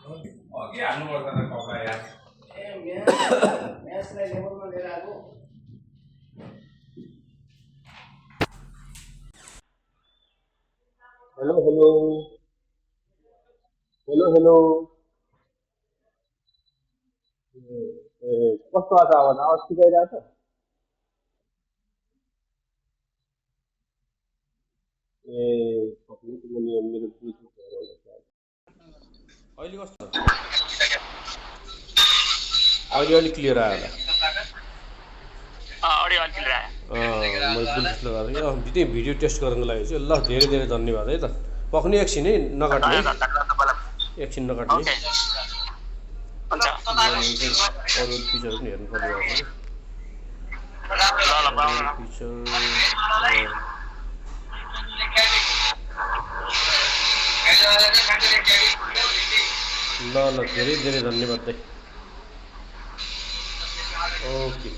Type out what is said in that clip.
अघि हाल्नुपर्छ त कपडा यार म्याचलाई लेभलमा लिएर आएको हेलो हेलो हेलो हेलो कस्तो आज आवाज सिकाइरहेको छ ए मेरो अहिले कस्तो अहिले अलिक क्लियर आयो अडियो अलि क्लियर आयो मैले ब्लुटुथ लगाएको थिएँ भिडियो टेस्ट गर्नको लागि चाहिँ ल धेरै धेरै धन्यवाद है त पक्ने एकछिन है नकाट्ने एकछिन नकाट्ने अरू पिक्चरहरू पनि हेर्नु पर्ने ल धेरै धेरै धन्यवाद है ओके